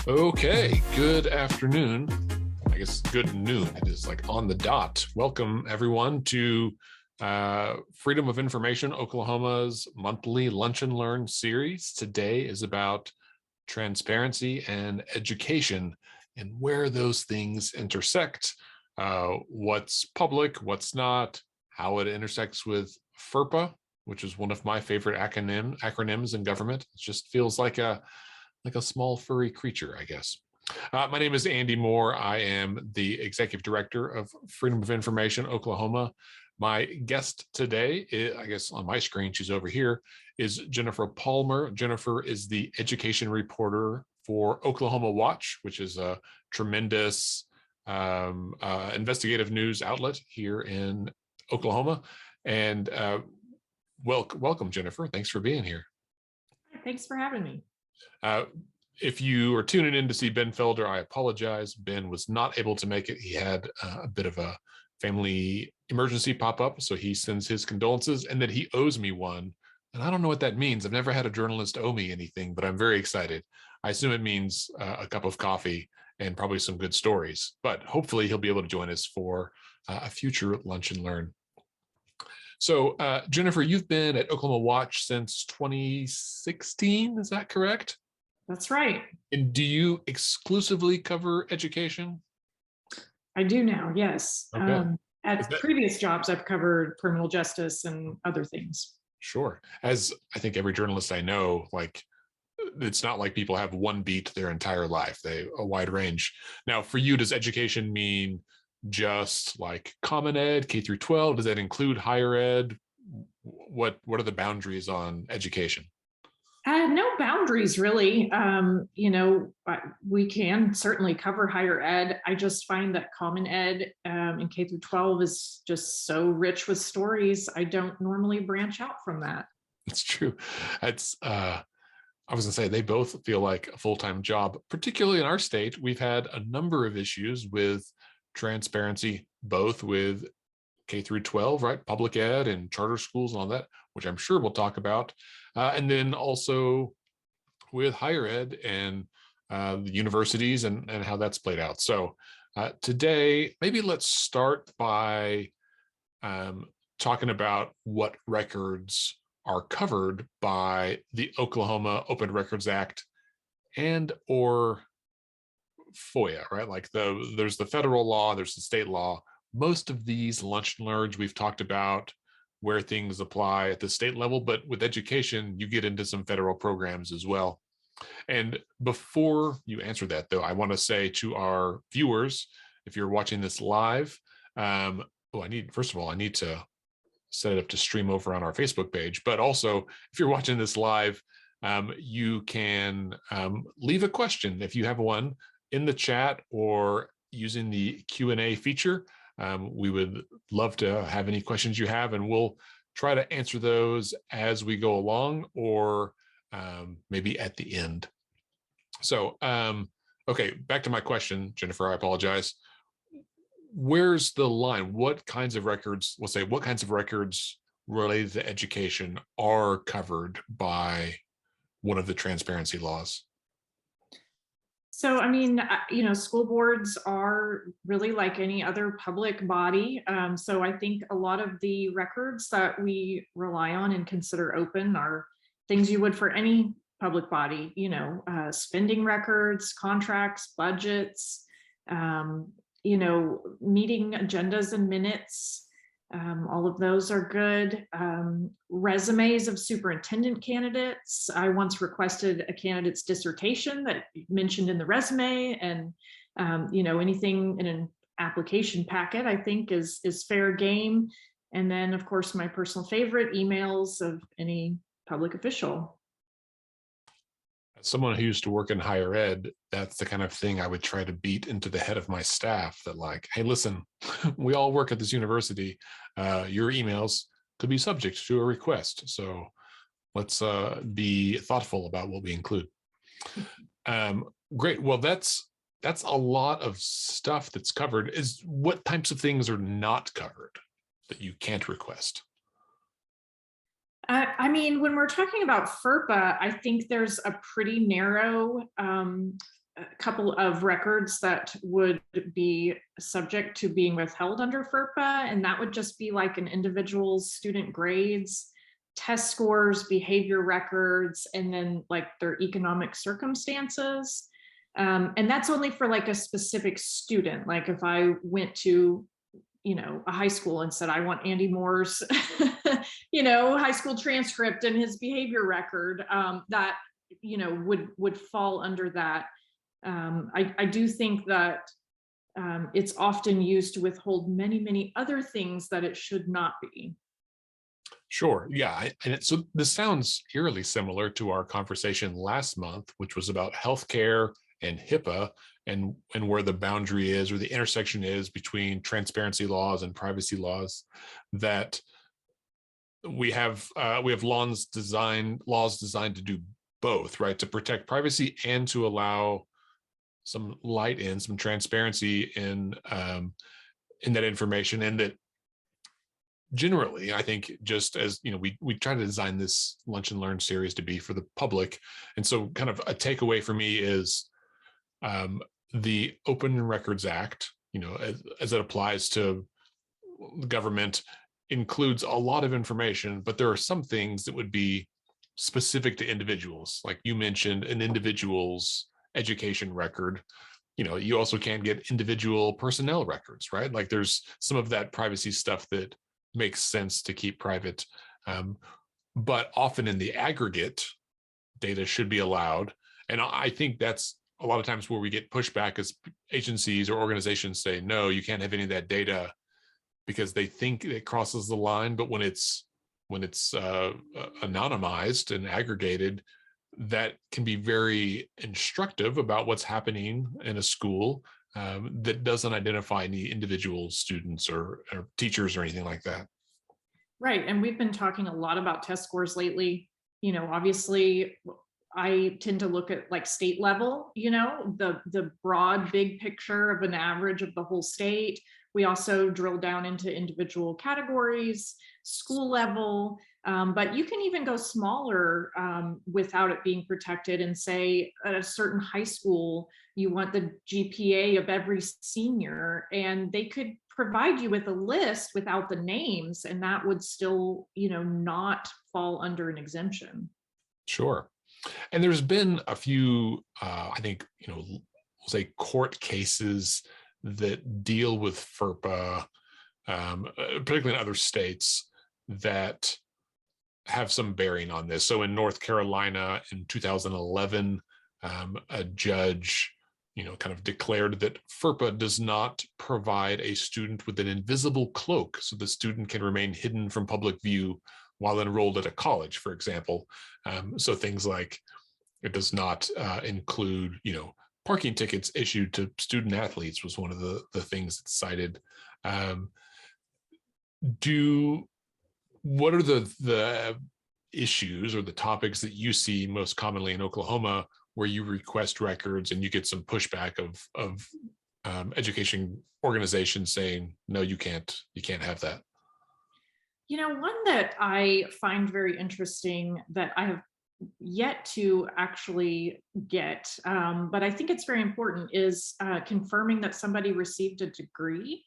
Okay, good afternoon. I guess good noon. It is like on the dot. Welcome everyone to Freedom of Information, Oklahoma's monthly Lunch and Learn series. Today is about transparency and education and where those things intersect, what's public, what's not, how it intersects with FERPA, which is one of my favorite acronyms in government. It just feels like a small furry creature, I guess. My name is Andy Moore. I am the executive director of Freedom of Information Oklahoma. My guest today, I guess on my screen, she's over here, is Jennifer Palmer. Jennifer is the education reporter for Oklahoma Watch, which is a tremendous investigative news outlet here in Oklahoma. And welcome, Jennifer. Thanks for being here. Thanks for having me. If you are tuning in to see Ben Felder, I apologize. Ben was not able to make it. He had a bit of a family emergency pop up, so he sends his condolences and that he owes me one. And I don't know what that means. I've never had a journalist owe me anything, but I'm very excited. I assume it means a cup of coffee and probably some good stories, but hopefully he'll be able to join us for a future Lunch and Learn. So Jennifer, you've been at Oklahoma Watch since 2016, is that correct? That's right. And do you exclusively cover education? I do now, yes. Okay. At previous jobs, I've covered criminal justice and other things. Sure. As I think every journalist I know, like, it's not like people have one beat their entire life. They a wide range. Now, for you, does education mean just like common ed, K through 12? Does that include higher ed? What are the boundaries on education? No boundaries, really. We can certainly cover higher ed. I just find that common ed in K through 12 is just so rich with stories. I don't normally branch out from that. It's true. It's I was gonna say they both feel like a full-time job, particularly in our state. We've had a number of issues with transparency, both with K through 12, right? Public ed and charter schools and all that, which I'm sure we'll talk about. And then also with higher ed and the universities and how that's played out. So today, maybe let's start by talking about what records are covered by the Oklahoma Open Records Act and or FOIA, right? Like there's the federal law, there's the state law. Most of these lunch and learns we've talked about where things apply at the state level, but with education, you get into some federal programs as well. And before you answer that, though, I want to say to our viewers, if you're watching this live, first of all, I need to set it up to stream over on our Facebook page. But also, if you're watching this live, you can leave a question if you have one in the chat or using the Q&A feature. We would love to have any questions you have, and we'll try to answer those as we go along or maybe at the end. So, okay, back to my question, Jennifer, I apologize. Where's the line? What kinds of records, let's say, what kinds of records related to education are covered by one of the transparency laws? So, I mean, school boards are really like any other public body. So I think a lot of the records that we rely on and consider open are things you would for any public body, spending records, contracts, budgets, meeting agendas and minutes. All of those are good. Resumes of superintendent candidates. I once requested a candidate's dissertation that mentioned in the resume, and anything in an application packet, I think is fair game. And then, of course, my personal favorite, emails of any public official. As someone who used to work in higher ed, that's the kind of thing I would try to beat into the head of my staff that like, hey, listen, we all work at this university. Your emails could be subject to a request. So let's be thoughtful about what we include. Great. Well, that's a lot of stuff that's covered. Is what types of things are not covered that you can't request? I mean, when we're talking about FERPA, I think there's a pretty narrow a couple of records that would be subject to being withheld under FERPA, and that would just be like an individual's student grades, test scores, behavior records, and then like their economic circumstances. And that's only for like a specific student. Like if I went to, a high school and said, I want Andy Moore's, high school transcript and his behavior record, that, would fall under that. I do think that it's often used to withhold many, many other things that it should not be. Sure. Yeah. So this sounds eerily similar to our conversation last month, which was about healthcare and HIPAA and where the boundary is or the intersection is between transparency laws and privacy laws. That we have laws designed to do both, right? To protect privacy and to allow some light in, some transparency in that information. And that generally, I think, just as we try to design this Lunch and Learn series to be for the public. And so kind of a takeaway for me is the Open Records Act, as it applies to the government, includes a lot of information, but there are some things that would be specific to individuals. Like you mentioned, an individual's education record. You also can't get individual personnel records, right? Like there's some of that privacy stuff that makes sense to keep private. But often in the aggregate, data should be allowed. And I think that's a lot of times where we get pushback as agencies or organizations say, no, you can't have any of that data because they think it crosses the line. But when it's anonymized and aggregated, that can be very instructive about what's happening in a school that doesn't identify any individual students or teachers or anything like that. Right. And we've been talking a lot about test scores lately. Obviously, I tend to look at like state level, the broad big picture of an average of the whole state. We also drill down into individual categories, school level, but you can even go smaller without it being protected and say at a certain high school, you want the GPA of every senior, and they could provide you with a list without the names, and that would still, not fall under an exemption. Sure. And there's been a few, I think, we'll say court cases that deal with FERPA, particularly in other states, that have some bearing on this. So in North Carolina in 2011, a judge, kind of declared that FERPA does not provide a student with an invisible cloak so the student can remain hidden from public view while enrolled at a college, for example. So things like it does not include, parking tickets issued to student athletes was one of the things that's cited. What are the issues or the topics that you see most commonly in Oklahoma where you request records and you get some pushback of education organizations saying, no, you can't have that? One that I find very interesting that I have yet to actually get, but I think it's very important, is confirming that somebody received a degree.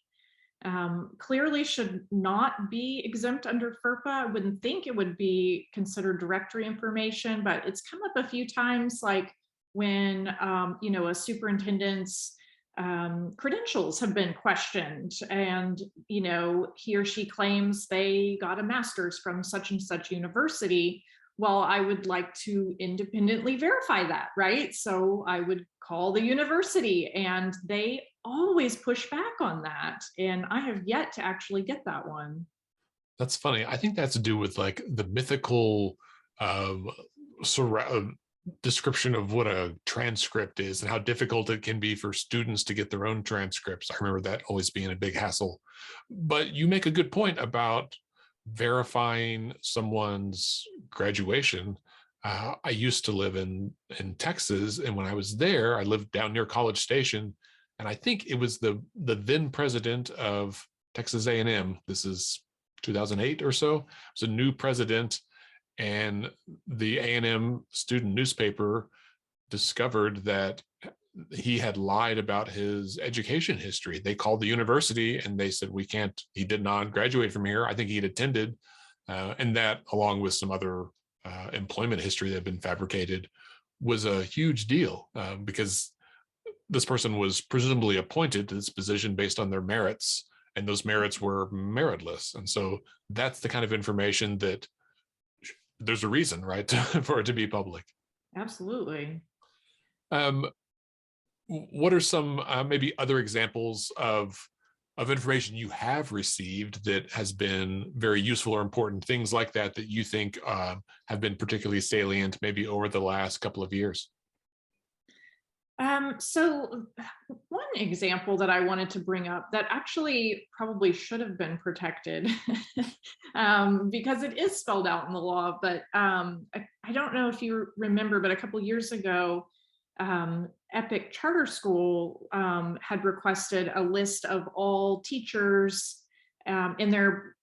Clearly should not be exempt under FERPA. I wouldn't think it would be considered directory information, but it's come up a few times, like when a superintendent's credentials have been questioned, and he or she claims they got a master's from such and such university. Well, I would like to independently verify that, right? So I would call the university, and they always push back on that. And I have yet to actually get that one. That's funny. I think that's to do with like the mythical description of what a transcript is and how difficult it can be for students to get their own transcripts. I remember that always being a big hassle. But you make a good point about verifying someone's graduation. I used to live in Texas, and when I was there, I lived down near College Station, and I think it was the then president of Texas A&M. This is 2008 or so. It was a new president, and the A&M student newspaper discovered that he had lied about his education history. They called the university and they said, we can't, he did not graduate from here. I think he'd attended, and that, along with some other employment history that had been fabricated, was a huge deal, because this person was presumably appointed to this position based on their merits, and those merits were meritless. And so that's the kind of information that there's a reason, right, for it to be public. Absolutely. Um, what are some maybe other examples of information you have received that has been very useful or important, things like that that you think have been particularly salient maybe over the last couple of years? So one example that I wanted to bring up that actually probably should have been protected because it is spelled out in the law, but I don't know if you remember, but a couple years ago, Epic Charter School had requested a list of all teachers in their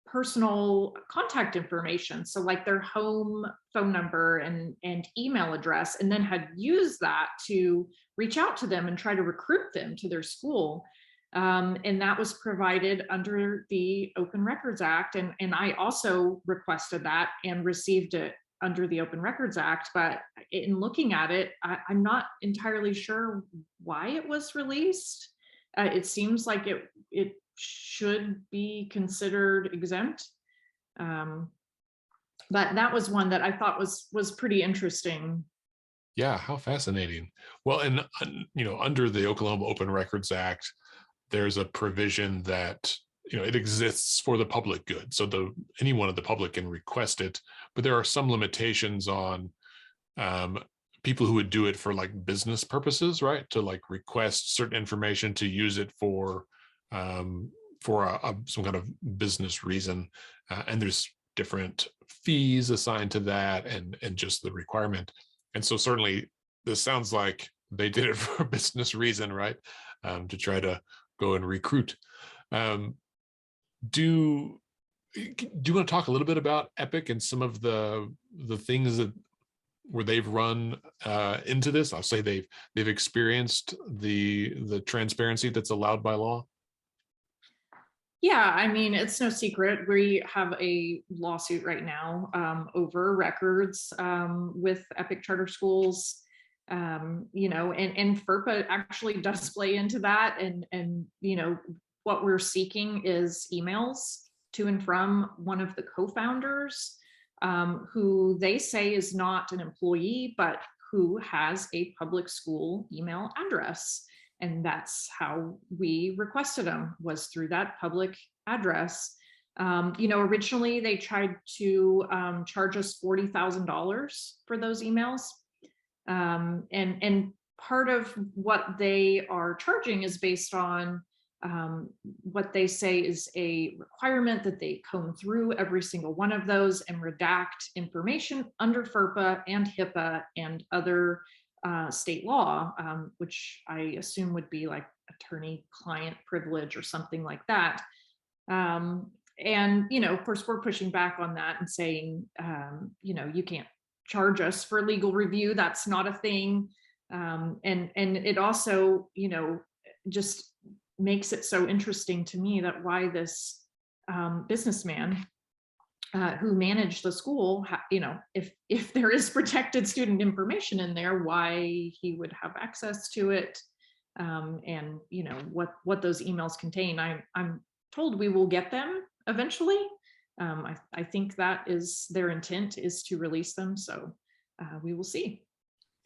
personal contact information. So like their home phone number and email address, and then had used that to reach out to them and try to recruit them to their school. And that was provided under the Open Records Act. And I also requested that and received it under the Open Records Act. But in looking at it, I'm not entirely sure why it was released. It seems like it should be considered exempt. But that was one that I thought was pretty interesting. Yeah, how fascinating. Well, and under the Oklahoma Open Records Act, there's a provision that it exists for the public good. So anyone of the public can request it, but there are some limitations on people who would do it for like business purposes, right? To like request certain information to use it for some kind of business reason, and there's different fees assigned to that, and just the requirement. And so certainly this sounds like they did it for a business reason, right? To try to go and recruit. Do you want to talk a little bit about Epic and some of the things that where they've run into this? I'll say they've experienced the transparency that's allowed by law. Yeah, I mean, it's no secret. We have a lawsuit right now over records with Epic Charter Schools, and FERPA actually does play into that. And what we're seeking is emails to and from one of the co-founders, who they say is not an employee, but who has a public school email address. And that's how we requested them, was through that public address. Originally they tried to charge us $40,000 for those emails. And part of what they are charging is based on what they say is a requirement that they comb through every single one of those and redact information under FERPA and HIPAA and other state law, which I assume would be like attorney-client privilege or something like that. And of course, we're pushing back on that and saying, you can't charge us for legal review. That's not a thing. And it also, just makes it so interesting to me that why this businessman who managed the school, if there is protected student information in there, why he would have access to it, and what those emails contain. I'm told we will get them eventually. I think that is their intent, is to release them. So we will see.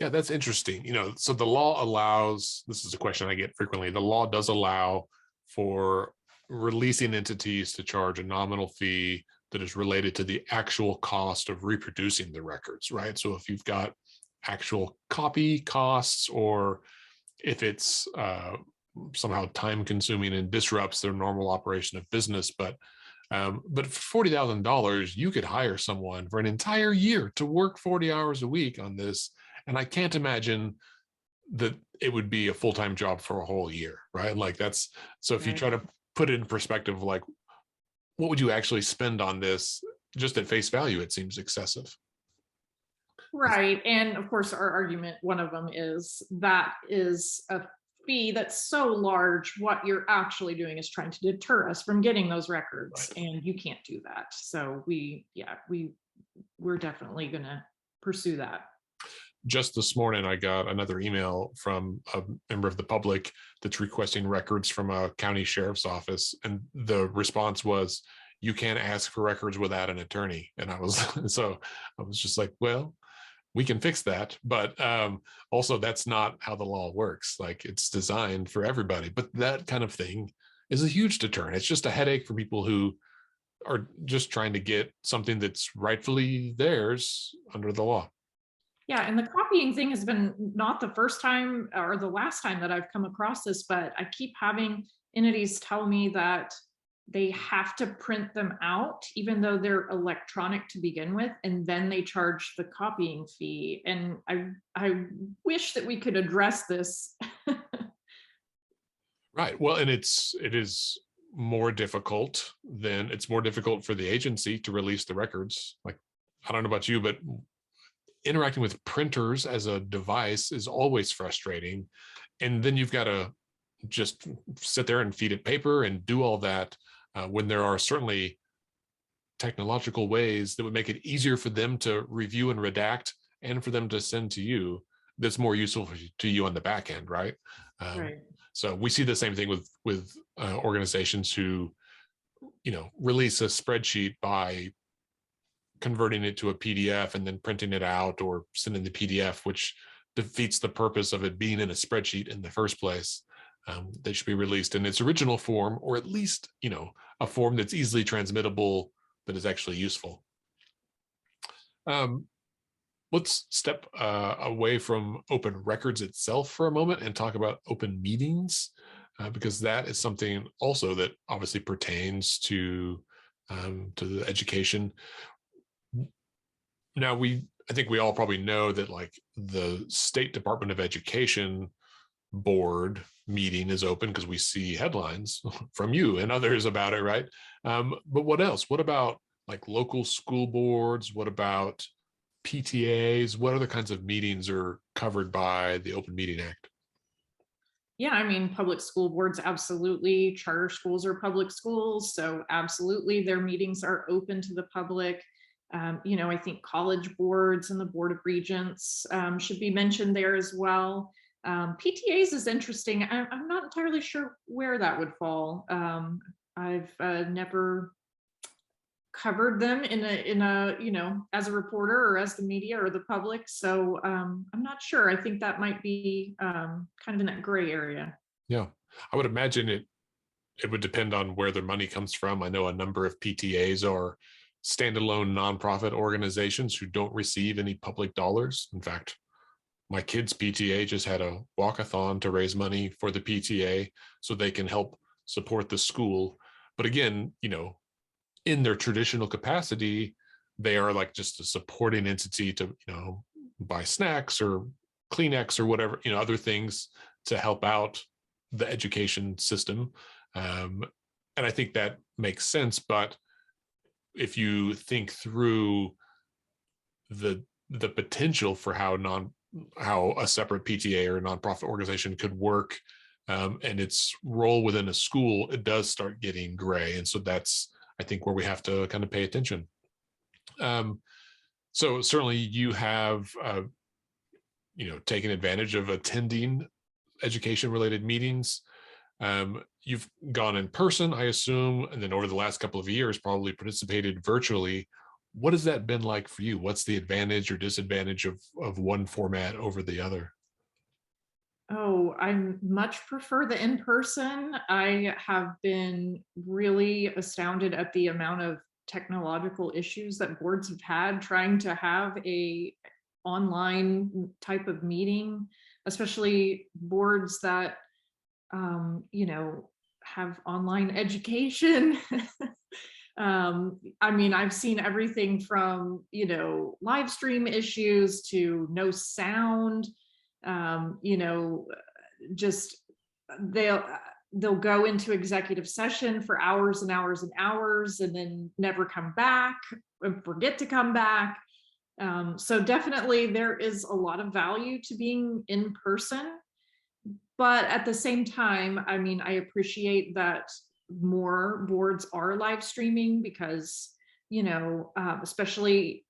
Yeah, that's interesting. So the law allows, this is a question I get frequently, the law does allow for releasing entities to charge a nominal fee that is related to the actual cost of reproducing the records, right? So if you've got actual copy costs, or if it's somehow time consuming and disrupts their normal operation of business, but for $40,000, you could hire someone for an entire year to work 40 hours a week on this. And I can't imagine that it would be a full-time job for a whole year, right? Like so if you try to put it in perspective, like what would you actually spend on this, just at face value, it seems excessive. Right. And of course, our argument, one of them is that is a fee that's so large. What you're actually doing is trying to deter us from getting those records, Right. and you can't do that. So we're definitely going to pursue that. Just this morning, I got another email from a member of the public that's requesting records from a county sheriff's office. And the response was, you can't ask for records without an attorney. And I was, so I was just like, well, we can fix that. But also, that's not how the law works. Like, it's designed for everybody. But that kind of thing is a huge deterrent. It's just a headache for people who are just trying to get something that's rightfully theirs under the law. Yeah, and the copying thing has been not the first time or the last time that I've come across this, but I keep having entities tell me that they have to print them out, even though they're electronic to begin with, and then they charge the copying fee. And I wish that we could address this. Right. Well, and it is more difficult than it's more difficult for the agency to release the records. Like, I don't know about you, but interacting with printers as a device is always frustrating. And then you've got to just sit there and feed it paper and do all that when there are certainly technological ways that would make it easier for them to review and redact and for them to send to you that's more useful to you on the back end, right? Um, Right. so we see the same thing with organizations who, release a spreadsheet by converting it to a PDF and then printing it out or sending the PDF, which defeats the purpose of it being in a spreadsheet in the first place. They should be released in its original form, or at least, a form that's easily transmittable that is actually useful. Um, let's step away from open records itself for a moment and talk about open meetings, because that is something also that obviously pertains to the education. Now, I think we all probably know that, like, the State Department of Education board meeting is open because we see headlines from you and others about it, right? But what else? What about like local school boards? What about PTAs? What other kinds of meetings are covered by the Open Meeting Act? Yeah, I mean, public school boards, absolutely. Charter schools are public schools, so absolutely their meetings are open to the public. I think college boards and the Board of Regents should be mentioned there as well. PTAs is interesting. I'm not entirely sure where that would fall. I've never covered them in a as a reporter or as the media or the public, so I'm not sure. I think that might be kind of in that gray area. Yeah, I would imagine it would depend on where their money comes from. I know a number of PTAs are standalone nonprofit organizations who don't receive any public dollars. In fact, my kids' PTA just had a walkathon to raise money for the PTA so they can help support the school. But again, in their traditional capacity, they are like just a supporting entity to, buy snacks or Kleenex or whatever, other things to help out the education system. And I think that makes sense. But if you think through the potential for how a separate PTA or a nonprofit organization could work, and its role within a school, it does start getting gray. And so that's, I think, where we have to kind of pay attention. So certainly you have, taken advantage of attending education-related meetings. You've gone in person, I assume, and then over the last couple of years, probably participated virtually. What has that been like for you? What's the advantage or disadvantage of one format over the other? Oh, I much prefer the in-person. I have been really astounded at the amount of technological issues that boards have had trying to have a online type of meeting, especially boards that have online education. I mean, I've seen everything from, live stream issues to no sound, just they'll go into executive session for hours and hours and hours and then never come back and forget to come back. So definitely there is a lot of value to being in person. But at the same time, I mean, I appreciate that more boards are live streaming because, especially,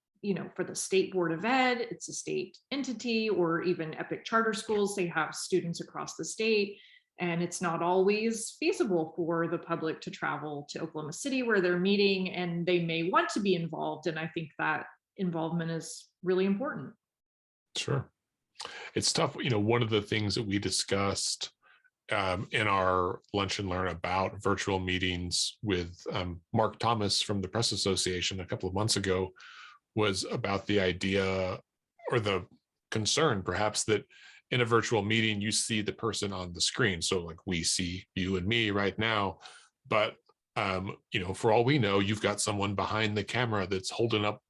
for the State Board of Ed, it's a state entity, or even Epic Charter Schools, they have students across the state. And it's not always feasible for the public to travel to Oklahoma City where they're meeting, and they may want to be involved. And I think that involvement is really important. Sure. It's tough. One of the things that we discussed in our lunch and learn about virtual meetings with Mark Thomas from the Press Association a couple of months ago was about the idea, or the concern perhaps, that in a virtual meeting you see the person on the screen. So like we see you and me right now, but for all we know, you've got someone behind the camera that's holding up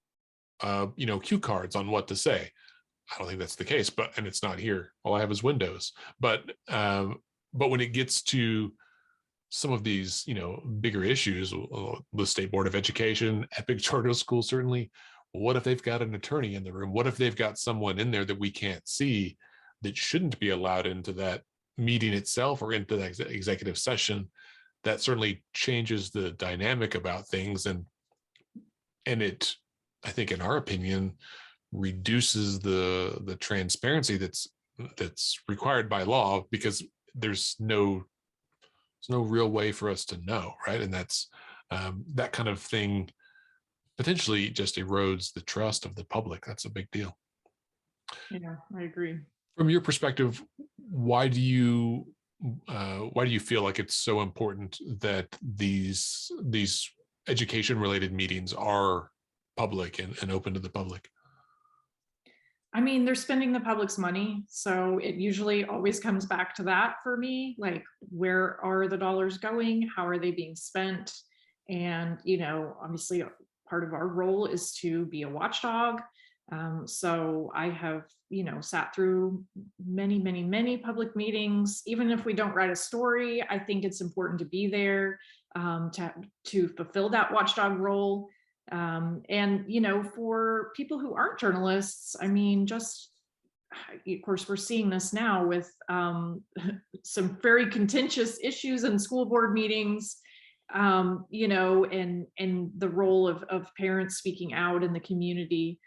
cue cards on what to say. I don't think that's the case, and it's not here. All I have is Windows. But when it gets to some of these, bigger issues, the State Board of Education, Epic Charter School, certainly, what if they've got an attorney in the room? What if they've got someone in there that we can't see, that shouldn't be allowed into that meeting itself or into that executive session? That certainly changes the dynamic about things. And it, I think, in our opinion, reduces the transparency that's required by law, because there's no real way for us to know, right? And that's that kind of thing potentially just erodes the trust of the public. That's a big deal. Yeah, I agree. From your perspective, why do you feel like it's so important that these education related meetings are public and open to the public? I mean, they're spending the public's money, so it usually always comes back to that for me. Like, where are the dollars going? How are they being spent? And, obviously, part of our role is to be a watchdog. So I have, sat through many, many, many public meetings. Even if we don't write a story, I think it's important to be there, to fulfill that watchdog role. And for people who aren't journalists, I mean, just of course we're seeing this now with some very contentious issues in school board meetings, and the role of parents speaking out in the community,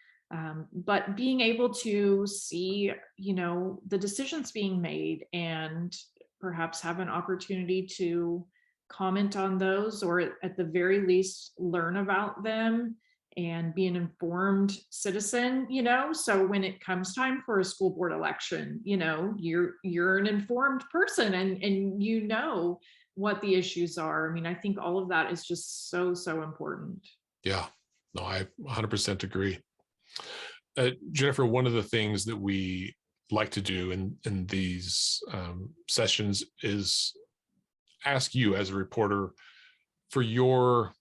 but being able to see the decisions being made, and perhaps have an opportunity to comment on those, or at the very least learn about them and be an informed citizen. So when it comes time for a school board election, you're an informed person, and what the issues are. I mean, I think all of that is just so important. Yeah, no, I 100% agree. Jennifer, one of the things that we like to do in these sessions is ask you as a reporter for your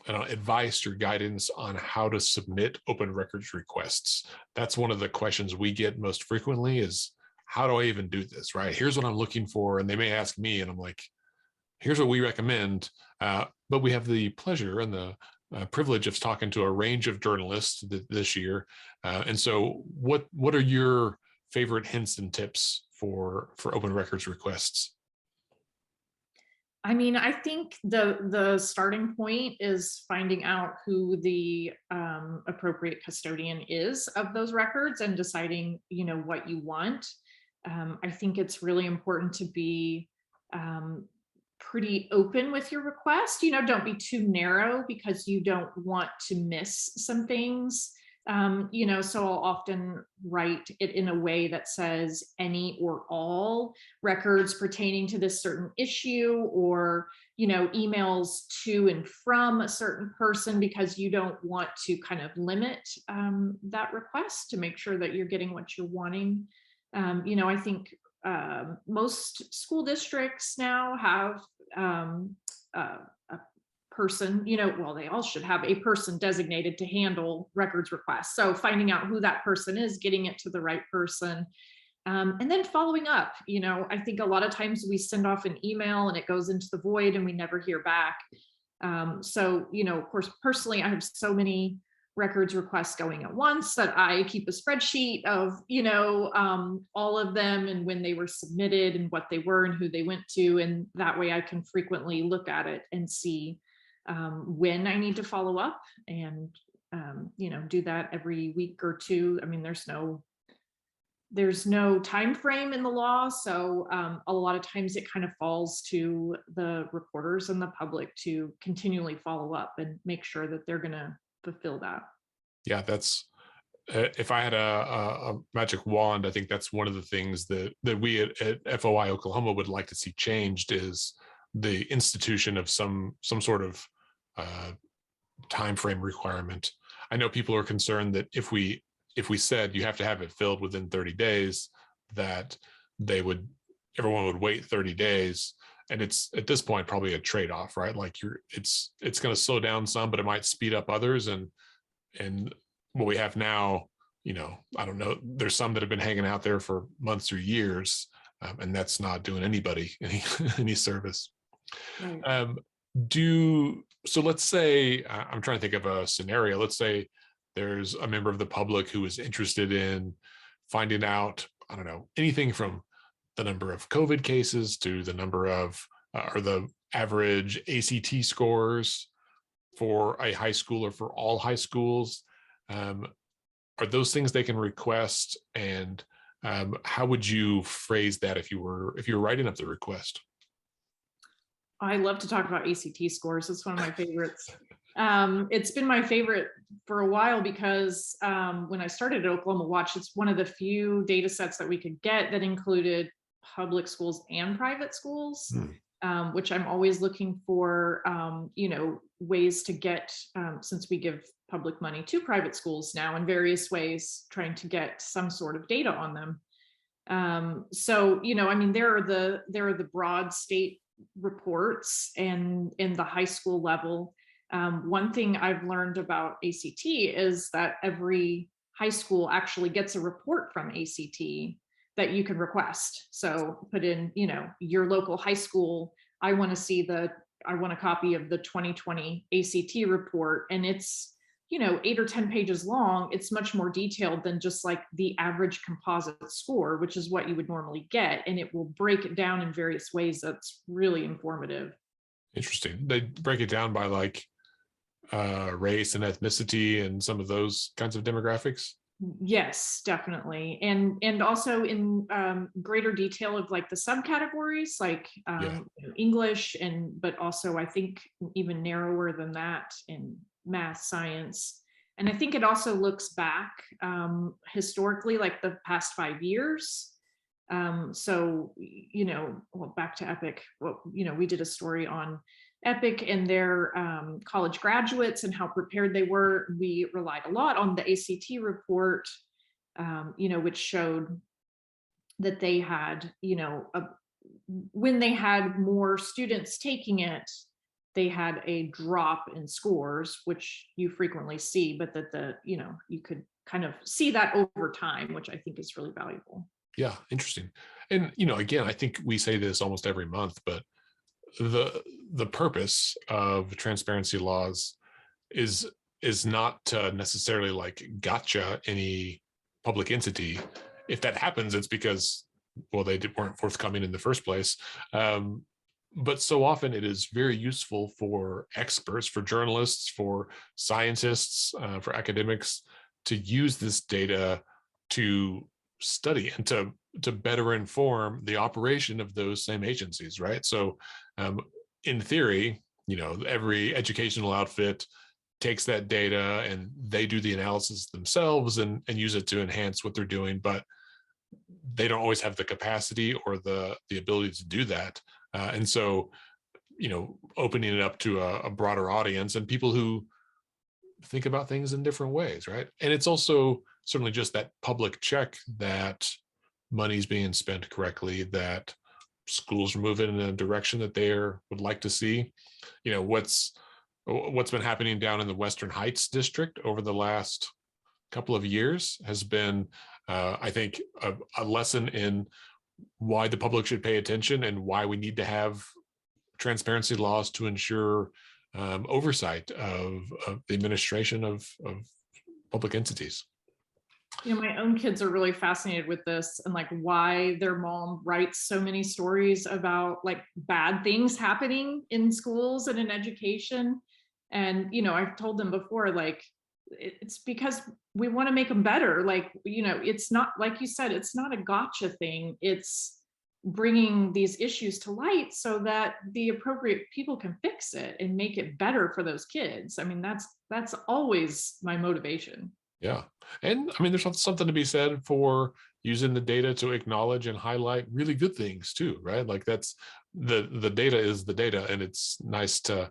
advice or guidance on how to submit open records requests. That's one of the questions we get most frequently is, how do I even do this, right? Here's what I'm looking for. And they may ask me, and I'm like, here's what we recommend. But we have the pleasure and the privilege of talking to a range of journalists this year. And so what are your favorite hints and tips for open records requests? I mean, I think the starting point is finding out who the appropriate custodian is of those records, and deciding, what you want. I think it's really important to be pretty open with your request. Don't be too narrow, because you don't want to miss some things. So I'll often write it in a way that says any or all records pertaining to this certain issue, or, emails to and from a certain person, because you don't want to kind of limit that request to make sure that you're getting what you're wanting. I think most school districts now have a person, well, they all should have a person designated to handle records requests. So finding out who that person is, getting it to the right person, and then following up. I think a lot of times we send off an email and it goes into the void and we never hear back. So, of course, personally, I have so many records requests going at once, that I keep a spreadsheet of, all of them and when they were submitted and what they were and who they went to. And that way I can frequently look at it and see when I need to follow up and, do that every week or two. I mean, there's no time frame in the law, so a lot of times it kind of falls to the reporters and the public to continually follow up and make sure that they're going to fulfill that. Yeah, that's if I had a magic wand, I think that's one of the things that we at FOI Oklahoma would like to see changed is the institution of some sort of time frame requirement. I know people are concerned that if we said you have to have it filled within 30 days, that everyone would wait 30 days. And it's at this point probably a trade-off, right? Like it's going to slow down some, but it might speed up others. And what we have now, I don't know, there's some that have been hanging out there for months or years, and that's not doing anybody any service. Right. So let's say, I'm trying to think of a scenario. Let's say there's a member of the public who is interested in finding out, I don't know, anything from the number of COVID cases to the number of, or the average ACT scores for a high school or for all high schools. Are those things they can request? And how would you phrase that if you were writing up the request? I love to talk about ACT scores. It's one of my favorites. It's been my favorite for a while because when I started at Oklahoma Watch, it's one of the few data sets that we could get that included public schools and private schools, which I'm always looking for, ways to get, since we give public money to private schools now in various ways, trying to get some sort of data on them. So, I mean, there are the broad state reports and in the high school level. One thing I've learned about ACT is that every high school actually gets a report from ACT that you can request. So put in, your local high school, I want a copy of the 2020 ACT report, and it's 8 or 10 pages long. It's much more detailed than just like the average composite score, which is what you would normally get. And it will break it down in various ways. That's really informative. Interesting. They break it down by like race and ethnicity and some of those kinds of demographics. Yes, definitely. And also in greater detail of like the subcategories, like English, but also I think even narrower than that in math, science. And I think it also looks back historically, like the past 5 years. So, back to EPIC, we did a story on EPIC and their college graduates and how prepared they were. We relied a lot on the ACT report, which showed that they had, when they had more students taking it, they had a drop in scores, which you frequently see, but that you could kind of see that over time, which I think is really valuable. Yeah, interesting. And, again, I think we say this almost every month, but the purpose of transparency laws is not to necessarily like gotcha any public entity. If that happens, it's because, well, they weren't forthcoming in the first place. But so often it is very useful for experts, for journalists, for scientists, for academics to use this data to study and to better inform the operation of those same agencies, right? So in theory, every educational outfit takes that data and they do the analysis themselves and use it to enhance what they're doing, but they don't always have the capacity or the ability to do that. And so, opening it up to a broader audience and people who think about things in different ways, right? And it's also certainly just that public check that money's being spent correctly, that schools are moving in a direction that they would like to see. What's been happening down in the Western Heights district over the last couple of years has been, I think, a lesson in why the public should pay attention and why we need to have transparency laws to ensure oversight of the administration of public entities. My own kids are really fascinated with this and like why their mom writes so many stories about like bad things happening in schools and in education. And, I've told them before, like, it's because we want to make them better. Like, it's not, like you said, it's not a gotcha thing. It's bringing these issues to light so that the appropriate people can fix it and make it better for those kids. I mean, that's always my motivation. Yeah. And I mean, there's something to be said for using the data to acknowledge and highlight really good things too, right? Like that's the data is the data, and it's nice to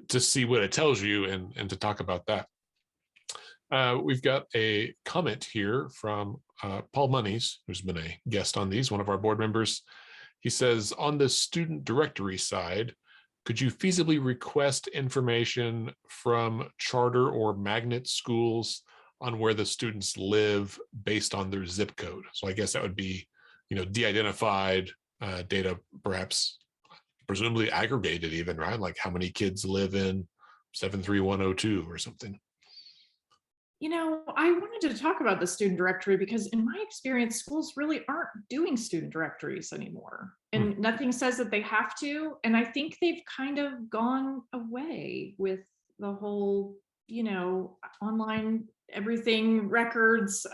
see what it tells you and to talk about that. We've got a comment here from Paul Monies, who's been a guest on these, one of our board members. He says, on the student directory side, could you feasibly request information from charter or magnet schools on where the students live based on their zip code? So I guess that would be, de-identified data, perhaps presumably aggregated even, right? Like how many kids live in 73102 or something. I wanted to talk about the student directory because in my experience, schools really aren't doing student directories anymore. And nothing says that they have to. And I think they've kind of gone away with the whole, online everything records.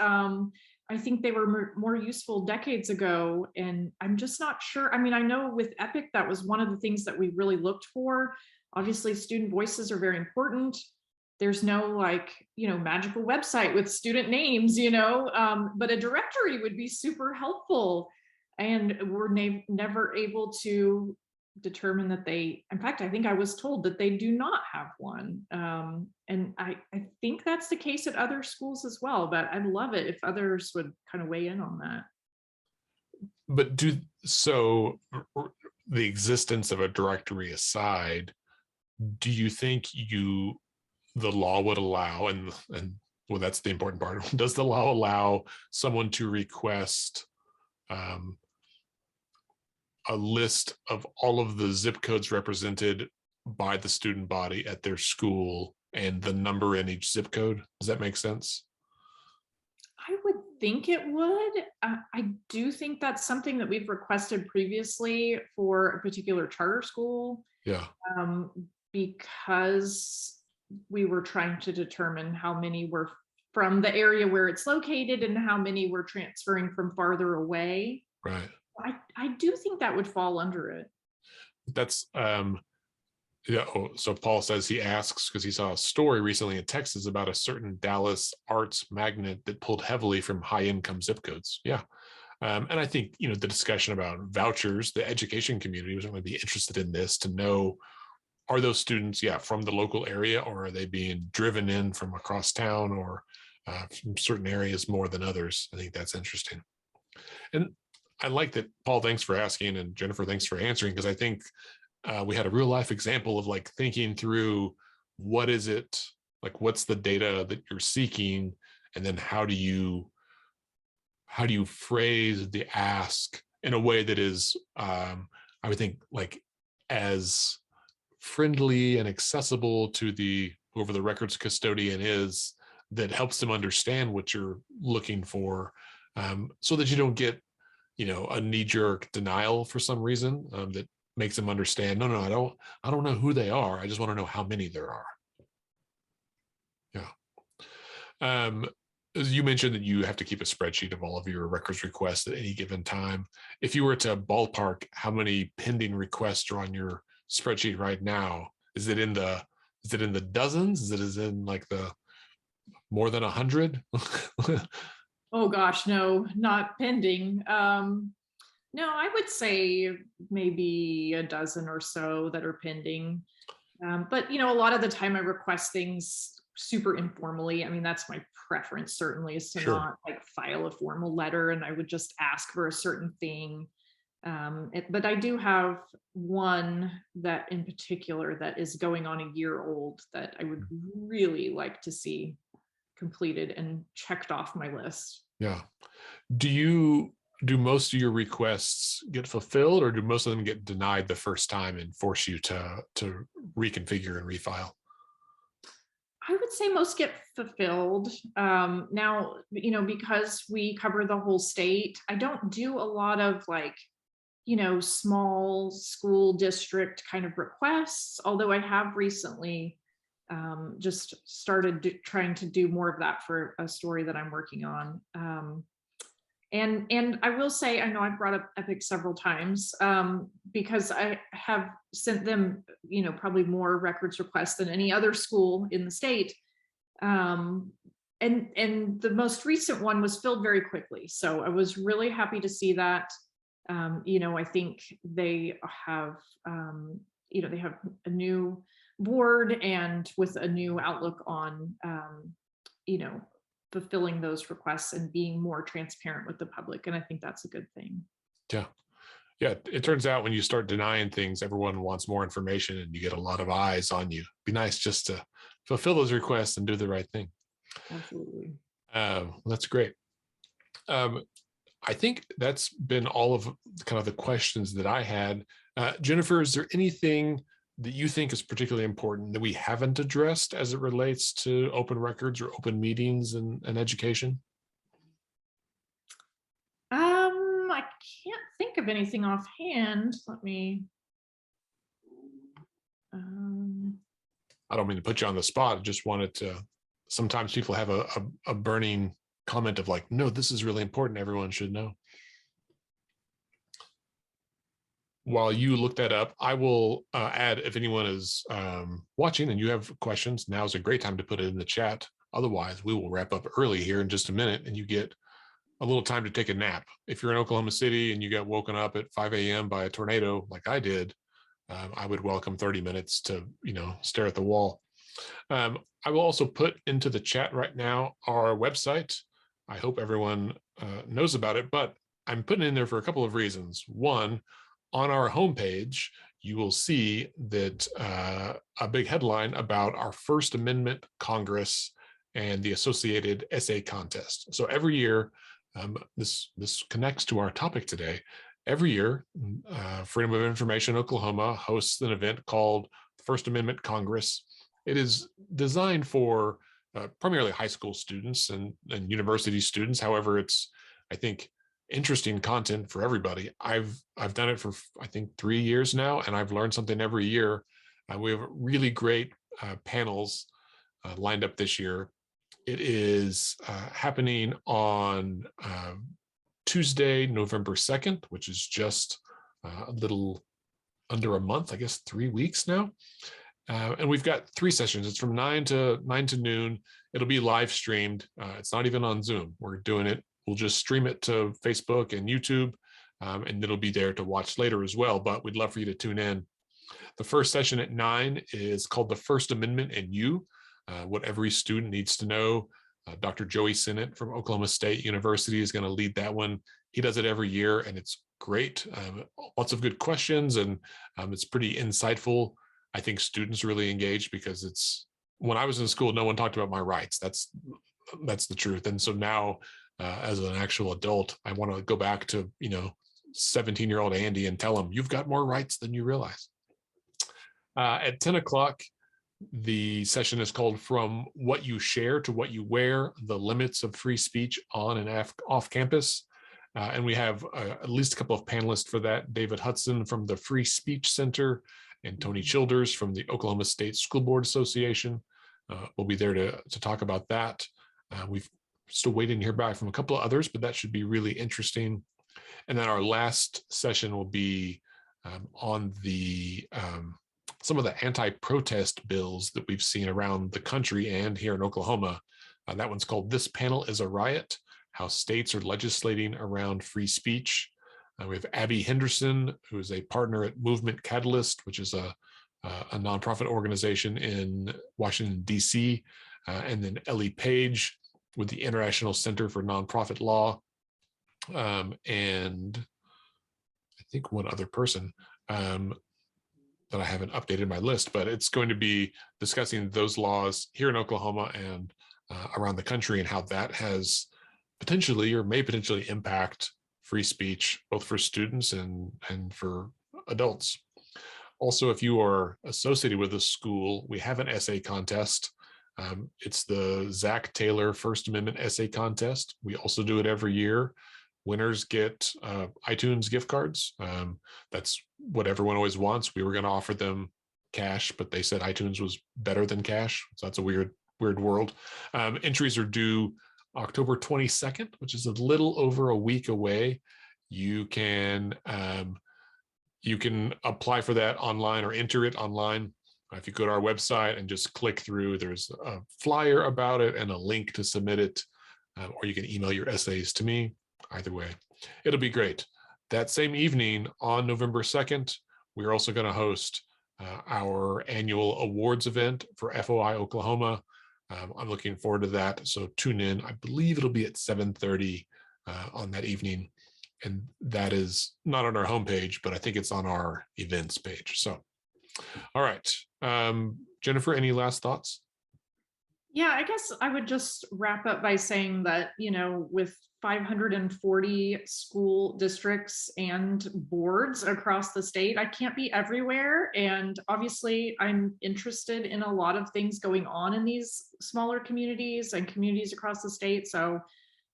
I think they were more useful decades ago. And I'm just not sure. I mean, I know with Epic, that was one of the things that we really looked for. Obviously, student voices are very important. There's no magical website with student names, but a directory would be super helpful. And we're never able to determine that in fact, I think I was told that they do not have one. And I think that's the case at other schools as well, but I'd love it if others would kind of weigh in on that. But the existence of a directory aside, do you think the law would allow, and well, that's the important part. Does the law allow someone to request a list of all of the zip codes represented by the student body at their school and the number in each zip code? Does that make sense? I would think it would. I do think that's something that we've requested previously for a particular charter school. Yeah. Because we were trying to determine how many were from the area where it's located and how many were transferring from farther away. Right. I do think that would fall under it. That's yeah. So Paul says he asks because he saw a story recently in Texas about a certain Dallas arts magnet that pulled heavily from high income zip codes. Yeah. And I think, the discussion about vouchers, the education community was going to be interested in this to know, are those students, from the local area, or are they being driven in from across town or from certain areas more than others? I think that's interesting. And I like that, Paul, thanks for asking, and Jennifer, thanks for answering, because I think we had a real life example of like thinking through what is it, like what's the data that you're seeking, and then how do you phrase the ask in a way that is, I would think, like as friendly and accessible to whoever the records custodian is, that helps them understand what you're looking for, so that you don't get a knee-jerk denial for some reason, that makes them understand, no, I don't know who they are, I just want to know how many there are. Yeah. As you mentioned that you have to keep a spreadsheet of all of your records requests at any given time. If you were to ballpark how many pending requests are on your spreadsheet right now, is it in the dozens? Is it in like the more than 100? Oh gosh, no, not pending. No, I would say maybe a dozen or so that are pending. But a lot of the time I request things super informally. I mean, that's my preference, certainly, is to not like file a formal letter, and I would just ask for a certain thing. But I do have one that in particular that is going on a year old that I would really like to see completed and checked off my list. Yeah. Do most of your requests get fulfilled, or do most of them get denied the first time and force you to reconfigure and refile? I would say most get fulfilled. Now, because we cover the whole state, I don't do a lot of like, small school district kind of requests, although I have recently just started trying to do more of that for a story that I'm working on. And I will say, I know I've brought up Epic several times, because I have sent them, probably more records requests than any other school in the state. Um, and the most recent one was filled very quickly. So I was really happy to see that. I think they have, they have a new board and with a new outlook on, you know, fulfilling those requests and being more transparent with the public. And I think that's a good thing. Yeah. Yeah. It turns out when you start denying things, everyone wants more information and you get a lot of eyes on you. Be nice just to fulfill those requests and do the right thing. Absolutely. That's great. I think that's been all of kind of the questions that I had. Jennifer, is there anything that you think is particularly important that we haven't addressed as it relates to open records or open meetings and education? I can't think of anything offhand. Let me. I don't mean to put you on the spot. I just wanted to. Sometimes people have a burning comment of like, no, this is really important. Everyone should know. While you look that up, I will add, if anyone is watching and you have questions, now is a great time to put it in the chat. Otherwise, we will wrap up early here in just a minute and you get a little time to take a nap. If you're in Oklahoma City and you got woken up at 5 a.m. by a tornado like I did, I would welcome 30 minutes to, stare at the wall. I will also put into the chat right now our website. I hope everyone knows about it, but I'm putting it in there for a couple of reasons. One, on our homepage, you will see that a big headline about our First Amendment Congress and the associated essay contest. So every year, this connects to our topic today. Every year, Freedom of Information Oklahoma hosts an event called First Amendment Congress. It is designed for primarily high school students and university students. However, it's, I think, interesting content for everybody. I've done it for, I think, 3 years now, and I've learned something every year. We have really great panels lined up this year. It is happening on Tuesday, November 2nd, which is just a little under a month, I guess 3 weeks now. And we've got 3 sessions. It's from 9 to noon. It'll be live streamed. It's not even on Zoom. We're doing it. We'll just stream it to Facebook and YouTube, and it'll be there to watch later as well. But we'd love for you to tune in. The first session at 9 is called The First Amendment and You, what every student needs to know. Dr. Joey Sinnott from Oklahoma State University is going to lead that one. He does it every year, and it's great. Lots of good questions, and it's pretty insightful. I think students really engaged because it's, when I was in school, no one talked about my rights. That's the truth. And so now, as an actual adult, I want to go back to, 17-year-old Andy and tell him, you've got more rights than you realize. At 10 o'clock, the session is called From What You Share to What You Wear, the Limits of Free Speech on and Off Campus. And we have at least a couple of panelists for that. David Hudson from the Free Speech Center and Tony Childers from the Oklahoma State School Board Association will be there to talk about that. We've still waiting to hear back from a couple of others, but that should be really interesting. And then our last session will be on the some of the anti-protest bills that we've seen around the country and here in Oklahoma. That one's called This Panel is a Riot, How States Are Legislating Around Free Speech. We have Abby Henderson, who is a partner at Movement Catalyst, which is a nonprofit organization in Washington, D.C., and then Ellie Page with the International Center for Nonprofit Law, and I think one other person that I haven't updated my list, but it's going to be discussing those laws here in Oklahoma and around the country and how that has potentially or may potentially impact free speech, both for students and for adults. Also, if you are associated with a school, we have an essay contest. It's the Zach Taylor First Amendment Essay Contest. We also do it every year. Winners get iTunes gift cards. That's what everyone always wants. We were going to offer them cash, but they said iTunes was better than cash. So that's a weird world. Entries are due October 22nd, which is a little over a week away. You can apply for that online or enter it online. If you go to our website and just click through, there's a flyer about it and a link to submit it, or you can email your essays to me. Either way, it'll be great. That same evening on November 2nd, we're also going to host our annual awards event for FOI Oklahoma. I'm looking forward to that. So tune in. I believe it'll be at 7:30 on that evening. And that is not on our homepage, but I think it's on our events page. So, all right. Jennifer, any last thoughts? Yeah, I guess I would just wrap up by saying that, with 540 school districts and boards across the state, I can't be everywhere. And obviously, I'm interested in a lot of things going on in these smaller communities and communities across the state. So,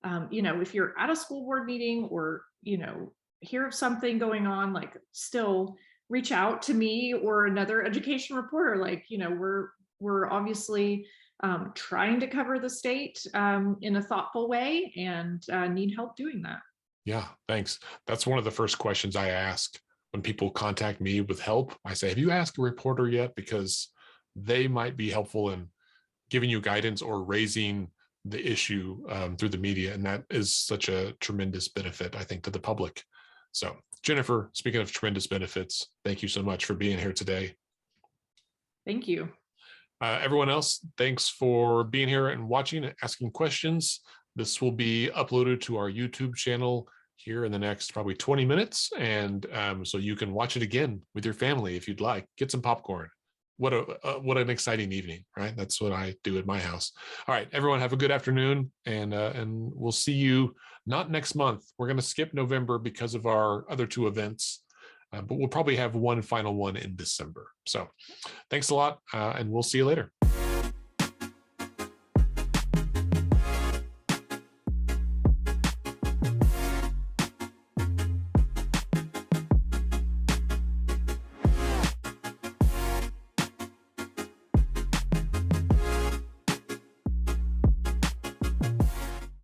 if you're at a school board meeting or, hear of something going on, like still reach out to me or another education reporter. Like, we're obviously trying to cover the state in a thoughtful way and need help doing that. Yeah, thanks. That's one of the first questions I ask when people contact me with help. I say, have you asked a reporter yet? Because they might be helpful in giving you guidance or raising the issue through the media. And that is such a tremendous benefit, I think, to the public. So, Jennifer, speaking of tremendous benefits, thank you so much for being here today. Thank you. Everyone else, thanks for being here and watching and asking questions. This will be uploaded to our YouTube channel here in the next probably 20 minutes. And so you can watch it again with your family if you'd like. Get some popcorn. What an exciting evening, right? That's what I do at my house. All right, everyone, have a good afternoon, and we'll see you not next month. We're going to skip November because of our other two events. But we'll probably have one final one in December. So thanks a lot, and we'll see you later.